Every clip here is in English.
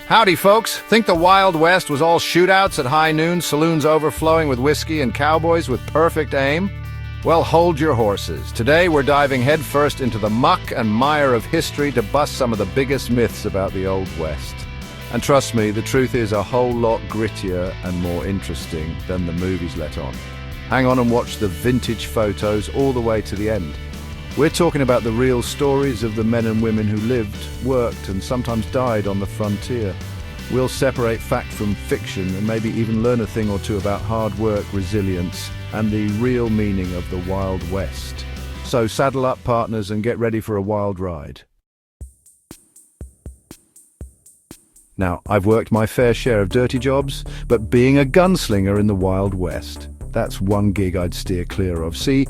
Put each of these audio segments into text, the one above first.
Howdy, folks. Think the Wild West was all shootouts at high noon, saloons overflowing with whiskey, and cowboys with perfect aim? Well, hold your horses. Today we're diving headfirst into the muck and mire of history to bust some of the biggest myths about the Old West. And trust me, the truth is a whole lot grittier and more interesting than the movies let on. Hang on and watch the vintage photos all the way to the end. We're talking about the real stories of the men and women who lived, worked, and sometimes died on the frontier. We'll separate fact from fiction and maybe even learn a thing or two about hard work, resilience, and the real meaning of the Wild West. So saddle up, partners, and get ready for a wild ride. Now, I've worked my fair share of dirty jobs, but being a gunslinger in the Wild West, that's one gig I'd steer clear of. See,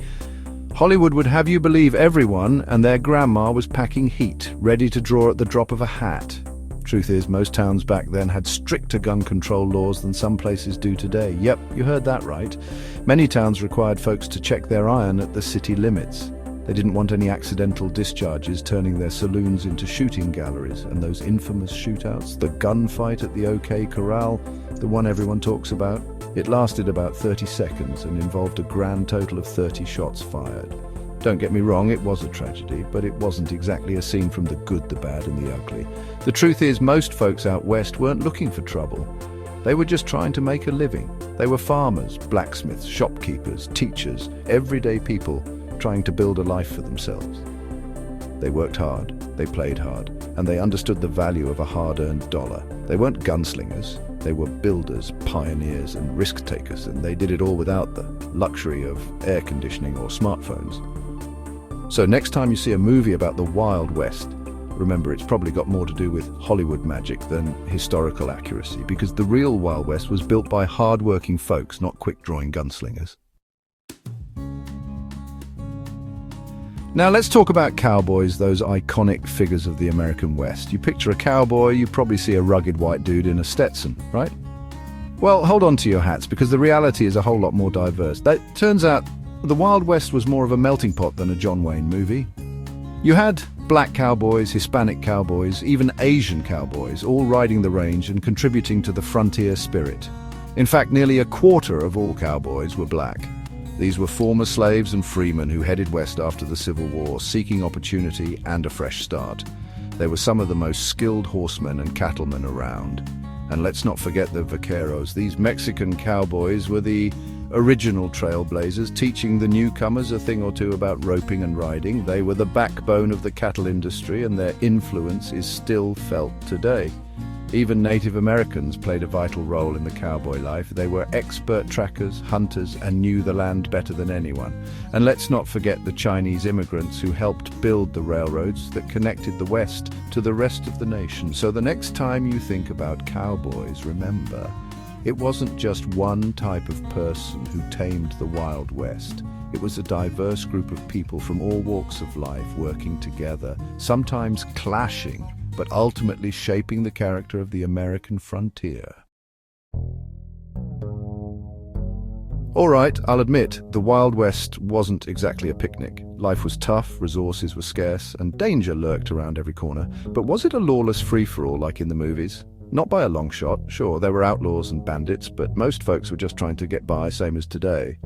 Hollywood would have you believe everyone and their grandma was packing heat, ready to draw at the drop of a hat. Truth is, most towns back then had stricter gun control laws than some places do today. Yep, you heard that right. Many towns required folks to check their iron at the city limits. They didn't want any accidental discharges turning their saloons into shooting galleries, and those infamous shootouts, the gunfight at the OK Corral, the one everyone talks about, it lasted about 30 seconds and involved a grand total of 30 shots fired. Don't get me wrong, it was a tragedy, but it wasn't exactly a scene from the good, the bad, and the ugly. The truth is, most folks out west weren't looking for trouble. They were just trying to make a living. They were farmers, blacksmiths, shopkeepers, teachers, everyday people trying to build a life for themselves. They worked hard, they played hard, and they understood the value of a hard-earned dollar. They weren't gunslingers. They were builders, pioneers, and risk-takers, and they did it all without the luxury of air conditioning or smartphones. So next time you see a movie about the Wild West, remember it's probably got more to do with Hollywood magic than historical accuracy, because the real Wild West was built by hard-working folks, not quick-drawing gunslingers. Now let's talk about cowboys, those iconic figures of the American West. You picture a cowboy, you probably see a rugged white dude in a Stetson, right? Well, hold on to your hats, because the reality is a whole lot more diverse. That turns out the Wild West was more of a melting pot than a John Wayne movie. You had black cowboys, Hispanic cowboys, even Asian cowboys, all riding the range and contributing to the frontier spirit. In fact, nearly a quarter of all cowboys were black. These were former slaves and freemen who headed west after the Civil War, seeking opportunity and a fresh start. They were some of the most skilled horsemen and cattlemen around. And let's not forget the vaqueros. These Mexican cowboys were the original trailblazers, teaching the newcomers a thing or two about roping and riding. They were the backbone of the cattle industry, and their influence is still felt today. Even Native Americans played a vital role in the cowboy life. They were expert trackers, hunters, and knew the land better than anyone. And let's not forget the Chinese immigrants who helped build the railroads that connected the West to the rest of the nation. So the next time you think about cowboys, remember, it wasn't just one type of person who tamed the Wild West. It was a diverse group of people from all walks of life working together, sometimes clashing, but ultimately shaping the character of the American frontier. All right, I'll admit, the Wild West wasn't exactly a picnic. Life was tough, resources were scarce, and danger lurked around every corner. But was it a lawless free-for-all like in the movies? Not by a long shot. Sure, there were outlaws and bandits, but most folks were just trying to get by, same as today.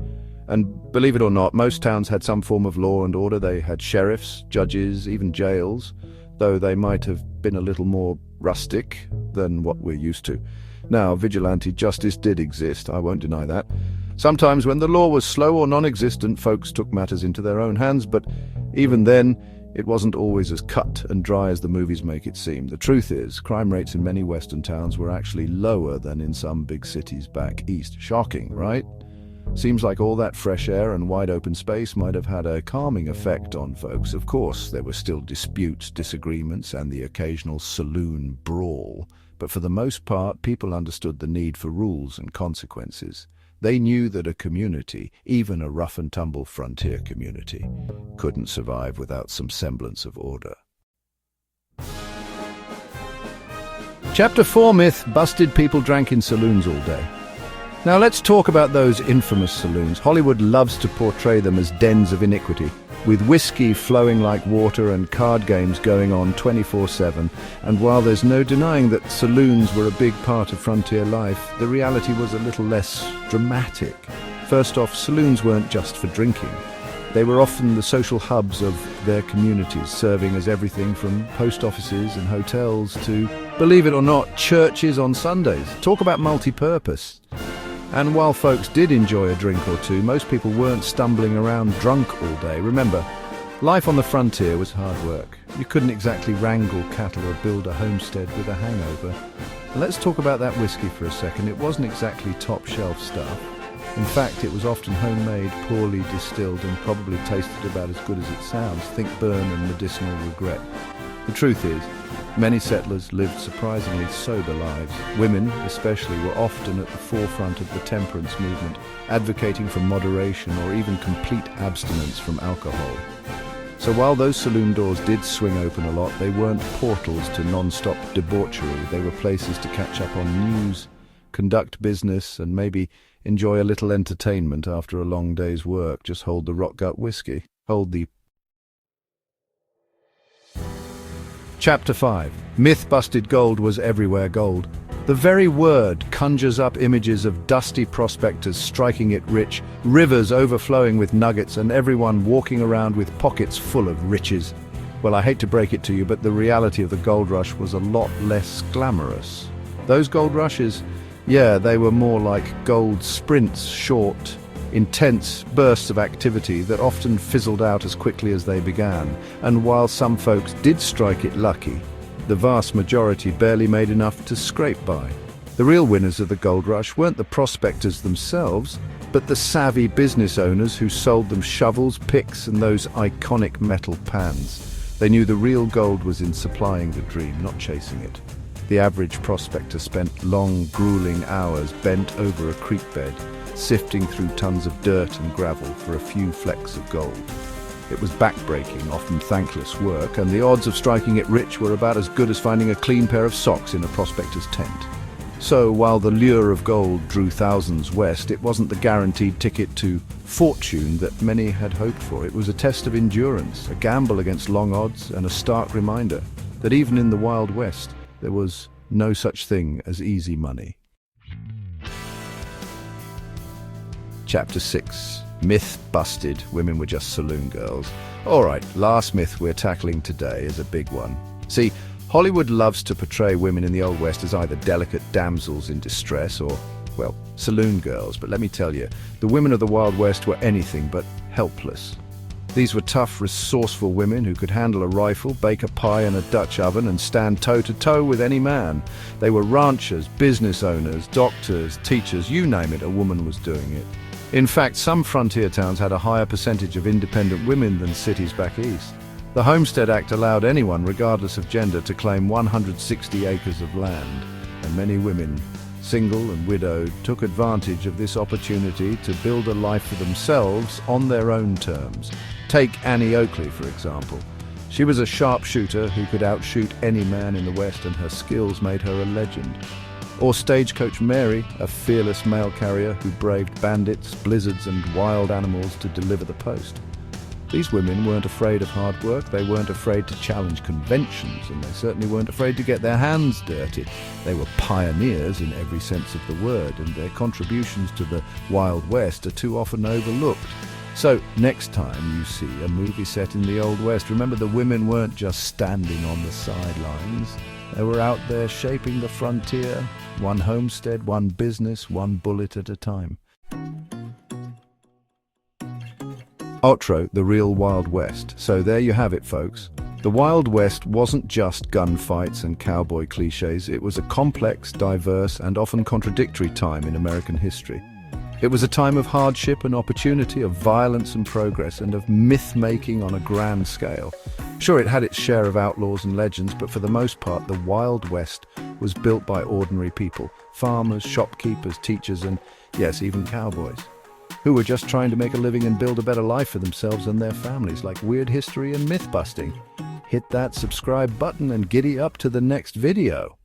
And believe it or not, most towns had some form of law and order. They had sheriffs, judges, even jails, though they might have been a little more rustic than what we're used to. Now, vigilante justice did exist, I won't deny that. Sometimes when the law was slow or non-existent, folks took matters into their own hands, but even then, it wasn't always as cut and dry as the movies make it seem. The truth is, crime rates in many western towns were actually lower than in some big cities back east. Shocking, right? Seems like all that fresh air and wide open space might have had a calming effect on folks. Of course, there were still disputes, disagreements, and the occasional saloon brawl. But for the most part, people understood the need for rules and consequences. They knew that a community, even a rough-and-tumble frontier community, couldn't survive without some semblance of order. Chapter 4 myth: busted people drank in saloons all day. Now let's talk about those infamous saloons. Hollywood loves to portray them as dens of iniquity. with whiskey flowing like water and card games going on 24/7. And while there's no denying that saloons were a big part of frontier life, the reality was a little less dramatic. First off, saloons weren't just for drinking. They were often the social hubs of their communities, serving as everything from post offices and hotels to, believe it or not, churches on Sundays. Talk about multi-purpose. And while folks did enjoy a drink or two, most people weren't stumbling around drunk all day. Remember, life on the frontier was hard work. You couldn't exactly wrangle cattle or build a homestead with a hangover. And let's talk about that whiskey for a second. It wasn't exactly top-shelf stuff. In fact, it was often homemade, poorly distilled, and probably tasted about as good as it sounds. Think burn and medicinal regret. The truth is, many settlers lived surprisingly sober lives. Women, especially, were often at the forefront of the temperance movement, advocating for moderation or even complete abstinence from alcohol. So while those saloon doors did swing open a lot, they weren't portals to non-stop debauchery. They were places to catch up on news, conduct business, and maybe enjoy a little entertainment after a long day's work. Just hold the rock gut whiskey. Chapter 5. Myth-busted gold was everywhere gold. The very word conjures up images of dusty prospectors striking it rich, rivers overflowing with nuggets, and everyone walking around with pockets full of riches. Well, I hate to break it to you, but the reality of the gold rush was a lot less glamorous. Those gold rushes, yeah, they were more like gold sprints, short, intense bursts of activity that often fizzled out as quickly as they began. And while some folks did strike it lucky, the vast majority barely made enough to scrape by. The real winners of the gold rush weren't the prospectors themselves, but the savvy business owners who sold them shovels, picks, and those iconic metal pans. They knew the real gold was in supplying the dream, not chasing it. The average prospector spent long, grueling hours bent over a creek bed, sifting through tons of dirt and gravel for a few flecks of gold. It was backbreaking, often thankless work, and the odds of striking it rich were about as good as finding a clean pair of socks in a prospector's tent. So while the lure of gold drew thousands west, it wasn't the guaranteed ticket to fortune that many had hoped for. It was a test of endurance, a gamble against long odds, and a stark reminder that even in the Wild West, there was no such thing as easy money. Chapter 6. Myth busted. Women were just saloon girls. Alright, last myth we're tackling today is a big one. See, Hollywood loves to portray women in the Old West as either delicate damsels in distress or, well, saloon girls. But let me tell you, the women of the Wild West were anything but helpless. These were tough, resourceful women who could handle a rifle, bake a pie in a Dutch oven, and stand toe-to-toe with any man. They were ranchers, business owners, doctors, teachers, you name it, a woman was doing it. In fact, some frontier towns had a higher percentage of independent women than cities back east. The Homestead Act allowed anyone, regardless of gender, to claim 160 acres of land, and many women, single and widowed, took advantage of this opportunity to build a life for themselves on their own terms. Take Annie Oakley, for example. She was a sharpshooter who could outshoot any man in the West, and her skills made her a legend. Or Stagecoach Mary, a fearless mail carrier who braved bandits, blizzards, and wild animals to deliver the post. These women weren't afraid of hard work, they weren't afraid to challenge conventions, and they certainly weren't afraid to get their hands dirty. They were pioneers in every sense of the word, and their contributions to the Wild West are too often overlooked. So, next time you see a movie set in the Old West, remember the women weren't just standing on the sidelines. They were out there shaping the frontier, one homestead, one business, one bullet at a time. Outro, the real Wild West. So there you have it, folks. The Wild West wasn't just gunfights and cowboy cliches. It was a complex, diverse, and often contradictory time in American history. It was a time of hardship and opportunity, of violence and progress, and of myth-making on a grand scale. Sure, it had its share of outlaws and legends, but for the most part, the Wild West was built by ordinary people, farmers, shopkeepers, teachers, and, yes, even cowboys, who were just trying to make a living and build a better life for themselves and their families. Like weird history and myth-busting. Hit that subscribe button and giddy up to the next video.